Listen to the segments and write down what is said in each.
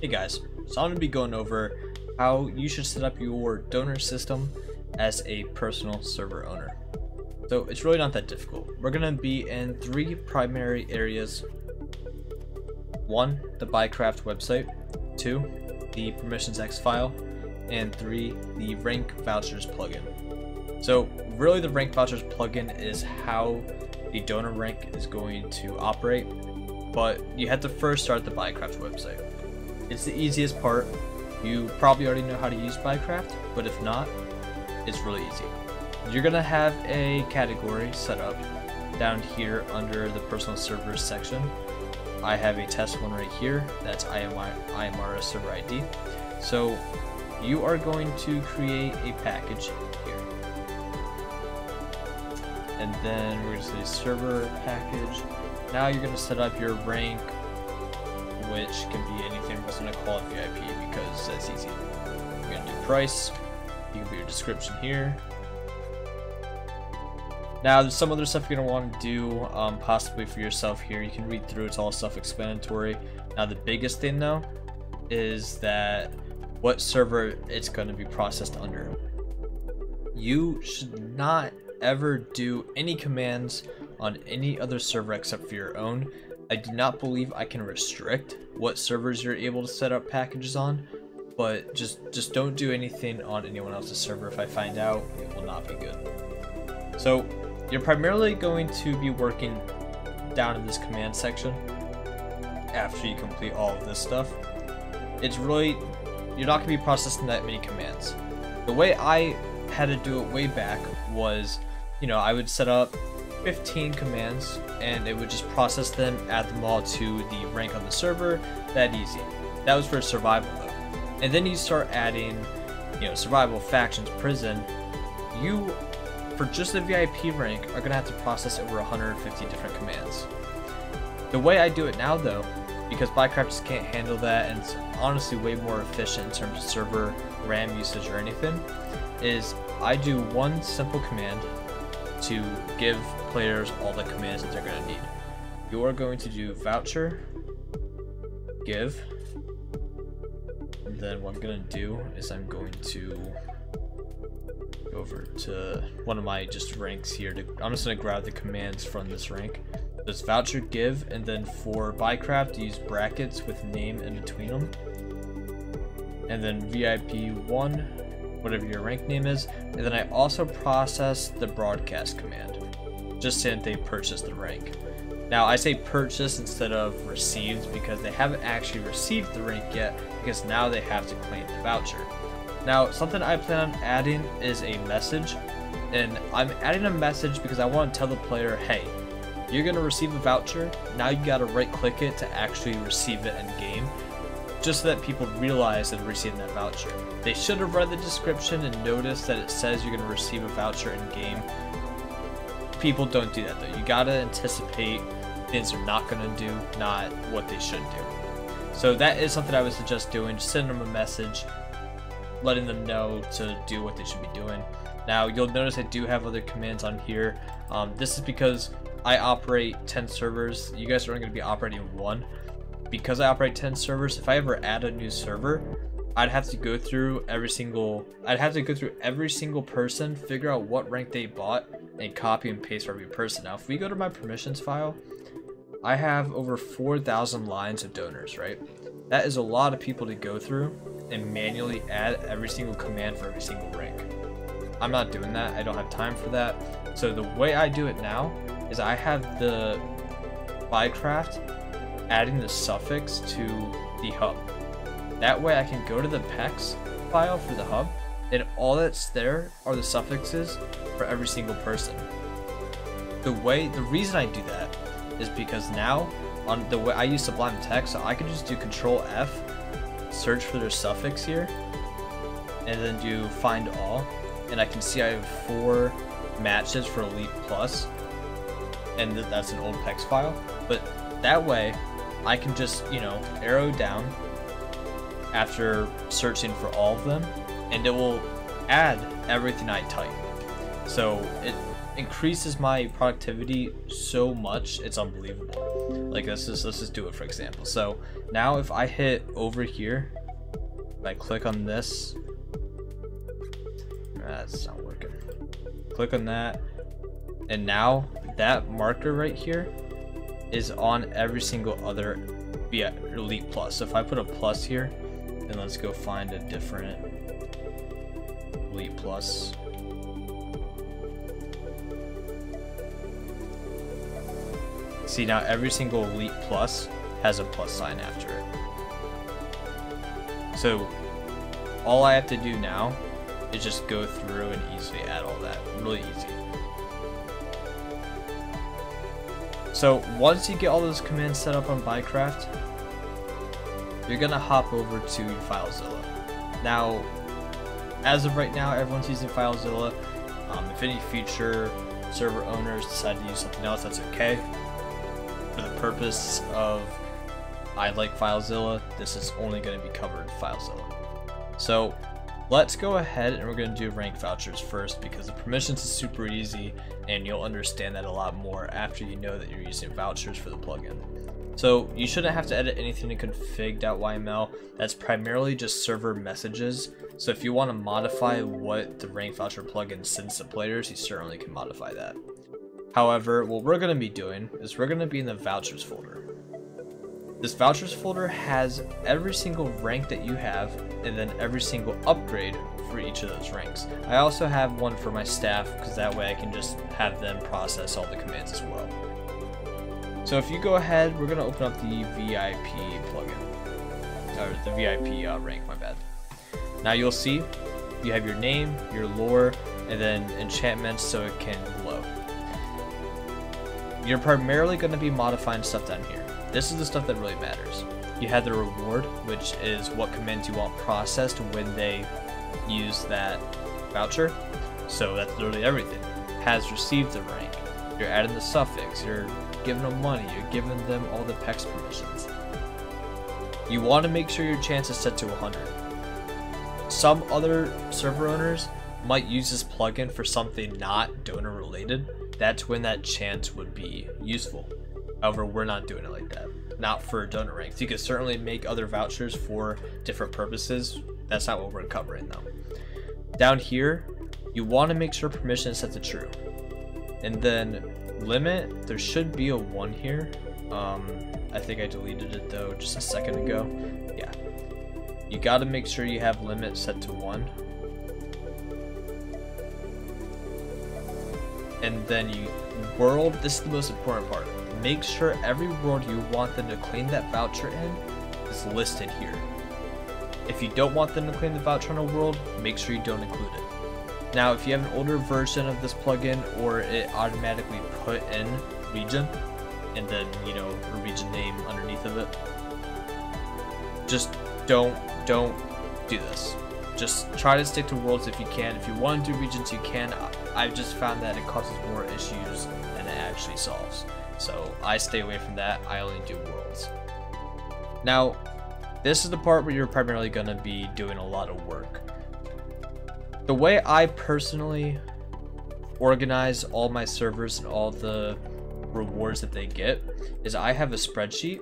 Hey guys, so I'm going to be going over how you should set up your donor system as a personal server owner. So it's really not that difficult. We're going to be in three primary areas. 1, the Bycraft website. 2, the permissions X file. And 3, the rank vouchers plugin. So really the rank vouchers plugin is how the donor rank is going to operate, but you have to first start the Bycraft website. It's the easiest part. You probably already know how to use Bycraft, but if not, it's really easy. You're gonna have a category set up down here under the personal servers section. I have a test one right here. That's IMRS server ID. So you are going to create a package here, and then we're going to say server package. Now you're going to set up your rank, which can be anything. We're just going to call it VIP because that's easy. You're going to do price. You can put your description here. Now there's some other stuff you're going to want to do possibly for yourself here. You can read through, it's all self-explanatory. Now the biggest thing though is that what server it's going to be processed under. You should not ever do any commands on any other server except for your own. I do not believe I can restrict what servers you're able to set up packages on, but just don't do anything on anyone else's server. If I find out, it will not be good. So you're primarily going to be working down in this command section after you complete all of this stuff. It's really, you're not going to be processing that many commands. The way I had to do it way back was, I would set up 15 commands and it would just process them, add them all to the rank on the server. That easy. That was for survival though. And then you start adding, survival, factions, prison. You, for just the VIP rank, are going to have to process over 150 different commands. The way I do it now though, because Bycraft just can't handle that, and it's honestly way more efficient in terms of server RAM usage or anything, is I do one simple command to give players all the commands that they're going to need. You are going to do voucher, give, and then what I'm going to do is I'm going to go over to one of my just ranks here. I'm just going to grab the commands from this rank. There's voucher, give, and then for Bycraft, use brackets with name in between them. And then VIP1, whatever your rank name is. And then I also process the broadcast command, just saying they purchased the rank. Now I say purchase instead of received because they haven't actually received the rank yet, because now they have to claim the voucher. Now something I plan on adding is a message, and I'm adding a message because I want to tell the player, hey, you're going to receive a voucher. Now you got to right click it to actually receive it in game, just so that people realize that they're receiving that voucher. They should have read the description and noticed that it says you're going to receive a voucher in game. People don't do that though. You got to anticipate things they're not going to do, not what they should do. So that is something I would suggest doing. Just send them a message, letting them know to do what they should be doing. Now you'll notice I do have other commands on here. This is because I operate 10 servers. You guys are only going to be operating 1. Because I operate 10 servers, if I ever add a new server, I'd have to go through every single person, figure out what rank they bought, and copy and paste for every person. Now if we go to my permissions file, I have over 4,000 lines of donors, right? That is a lot of people to go through and manually add every single command for every single rank. I'm not doing that. I don't have time for that. So the way I do it now is I have the Bycraft adding the suffix to the hub. That way I can go to the PEX file for the hub, and all that's there are the suffixes for every single person. The reason I do that is because now on the way I use Sublime Text, so I can just do Control F, search for their suffix here, and then do find all, and I can see I have 4 matches for Elite Plus, and that's an old PEX file. But that way I can just, arrow down after searching for all of them, and it will add everything I type. So increases my productivity so much, it's unbelievable. Like let's just do it for example. So now if I hit over here, if I click on this, that's not working. Click on that, and now that marker right here is on every single other Elite Plus. So if I put a plus here, then let's go find a different Elite Plus. See, now every single Elite Plus has a plus sign after it. So all I have to do now is just go through and easily add all that. Really easy. So once you get all those commands set up on Minecraft, you're gonna hop over to your FileZilla. Now, as of right now, everyone's using FileZilla. If any future server owners decide to use something else, that's okay. For the purpose of I like FileZilla, this is only going to be covered in FileZilla. So let's go ahead and we're going to do rank vouchers first, because the permissions is super easy and you'll understand that a lot more after you know that you're using vouchers for the plugin. So you shouldn't have to edit anything in config.yml. That's primarily just server messages. So if you want to modify what the rank voucher plugin sends to players, you certainly can modify that. However, what we're going to be doing is we're going to be in the vouchers folder. This vouchers folder has every single rank that you have and then every single upgrade for each of those ranks. I also have one for my staff because that way I can just have them process all the commands as well. So if you go ahead, we're going to open up the VIP plugin, or the VIP rank, my bad. Now you'll see you have your name, your lore, and then enchantments so it can glow. You're primarily going to be modifying stuff down here. This is the stuff that really matters. You have the reward, which is what commands you want processed when they use that voucher. So that's literally everything. Has received the rank. You're adding the suffix. You're giving them money. You're giving them all the PEX permissions. You want to make sure your chance is set to 100. Some other server owners might use this plugin for something not donor related. That's when that chance would be useful. However, we're not doing it like that. Not for donor ranks. You could certainly make other vouchers for different purposes. That's not what we're covering though. Down here, you want to make sure permission is set to true. And then limit, there should be a 1 here. I think I deleted it though just a second ago. Yeah. You got to make sure you have limit set to 1. And then world, this is the most important part. Make sure every world you want them to claim that voucher in is listed here. If you don't want them to claim the voucher on a world, make sure you don't include it. Now, if you have an older version of this plugin, or it automatically put in region, and then, you know, a region name underneath of it, just don't do this. Just try to stick to worlds if you can. If you want to do regions, you can. I've just found that it causes more issues than it actually solves. So I stay away from that. I only do worlds. Now, this is the part where you're primarily going to be doing a lot of work. The way I personally organize all my servers and all the rewards that they get is I have a spreadsheet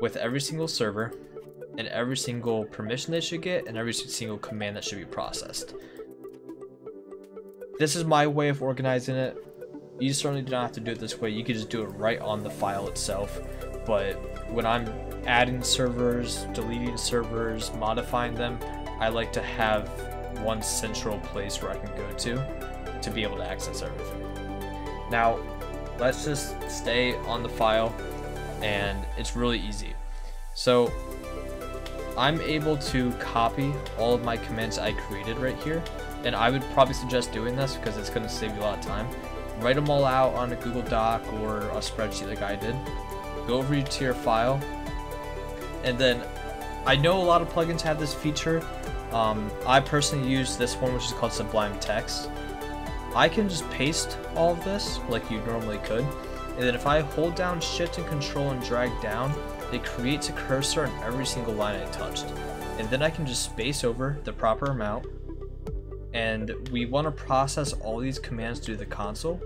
with every single server and every single permission they should get and every single command that should be processed. This is my way of organizing it. You certainly do not have to do it this way. You can just do it right on the file itself. But when I'm adding servers, deleting servers, modifying them, I like to have one central place where I can go to be able to access everything. Now, let's just stay on the file, and it's really easy. So I'm able to copy all of my commands I created right here, and I would probably suggest doing this because it's going to save you a lot of time. Write them all out on a Google Doc or a spreadsheet like I did. Go over to your file, and then I know a lot of plugins have this feature. I personally use this one, which is called Sublime Text. I can just paste all of this like you normally could, and then if I hold down Shift and Control and drag down, it creates a cursor on every single line I touched. And then I can just space over the proper amount, and we want to process all these commands through the console.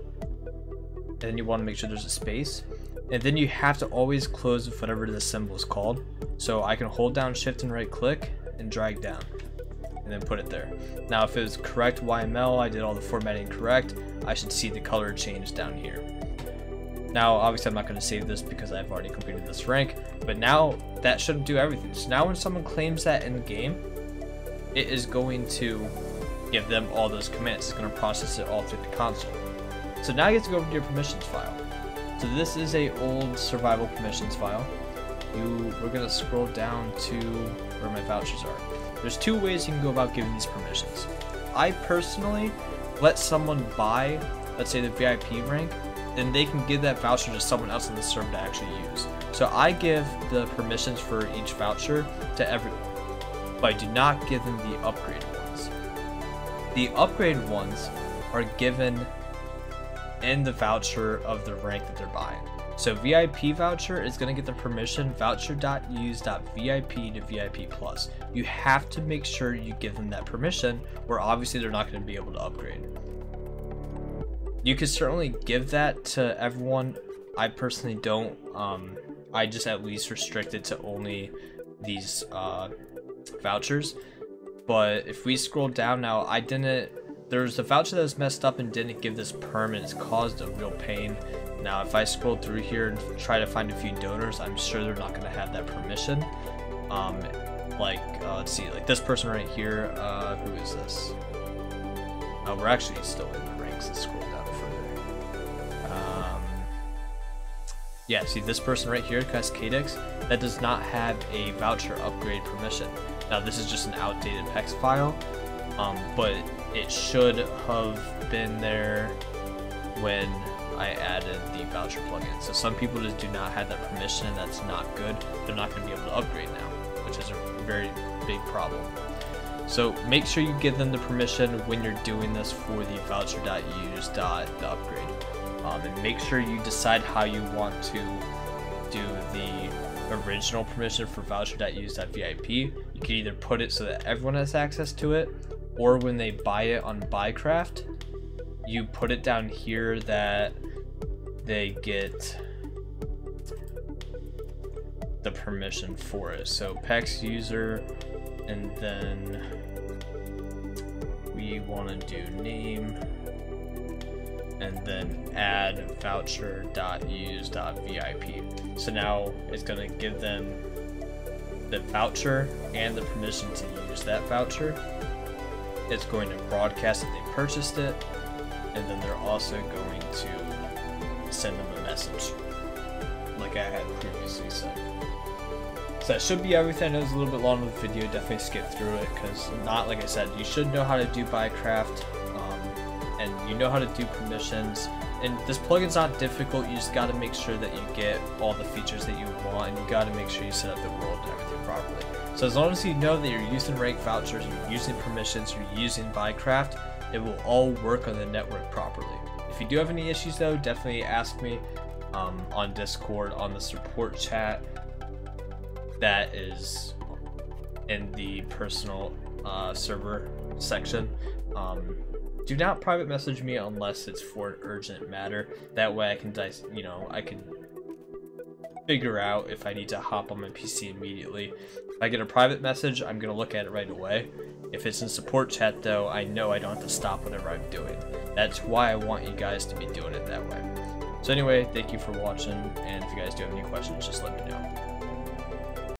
And then you want to make sure there's a space, and then you have to always close with whatever the symbol is called. So I can hold down shift and right click and drag down and then put it there. Now if it was correct YML, I did all the formatting correct, I should see the color change down here. Now obviously I'm not going to save this because I've already completed this rank, but now that should do everything. So now when someone claims that in game, it is going to give them all those commands. It's going to process it all through the console. So now you get to go over to your permissions file. So this is a old survival permissions file. We're going to scroll down to where my vouchers are. There's two ways you can go about giving these permissions. I personally let someone buy, let's say, the VIP rank, then they can give that voucher to someone else in the server to actually use. So I give the permissions for each voucher to everyone, but I do not give them the upgraded ones. The upgraded ones are given in the voucher of the rank that they're buying. So VIP voucher is going to get the permission voucher.use.vip to VIP plus. You have to make sure you give them that permission, or obviously they're not going to be able to upgrade. You can certainly give that to everyone. I personally don't. I just at least restrict it to only these vouchers. But if we scroll down now, there's a voucher that was messed up and didn't give this perm, and it's caused a real pain. Now if I scroll through here and try to find a few donors, I'm sure they're not going to have that permission. Let's see, like this person right here, who is this? We're actually still in the ranks. Let's scroll down further. Yeah, see this person right here, Cascadex, that does not have a voucher upgrade permission. Now this is just an outdated PEX file, but it should have been there when I added the voucher plugin. So some people just do not have that permission, and that's not good. They're not going to be able to upgrade now, which is a very big problem. So make sure you give them the permission when you're doing this for the voucher.use the upgrade. And make sure you decide how you want to do the original permission for voucher.use.vip. You can either put it so that everyone has access to it, or when they buy it on Buycraft, you put it down here that they get the permission for it. So PEX user, and then we want to do name, and then add voucher.use.vip. So now it's going to give them the voucher and the permission to use that voucher. It's going to broadcast that they purchased it, and then they're also going to send them a message like I had previously said. So that should be everything. I know it's a little bit long of the video, definitely skip through it, because not, like I said, you should know how to do Buycraft, and you know how to do permissions, and this plugin's not difficult. You just got to make sure that you get all the features that you want, and you got to make sure you set up the world and everything properly. So as long as you know that you're using rank vouchers, you're using permissions, you're using Buycraft, it will all work on the network properly. If you do have any issues though, definitely ask me on Discord, on the support chat that is in the personal server section. Do not private message me unless it's for an urgent matter. That way I can I can figure out if I need to hop on my PC immediately. If I get a private message, I'm gonna look at it right away. If it's in support chat though, I know I don't have to stop whatever I'm doing. That's why I want you guys to be doing it that way. So anyway, thank you for watching, and if you guys do have any questions, just let me know.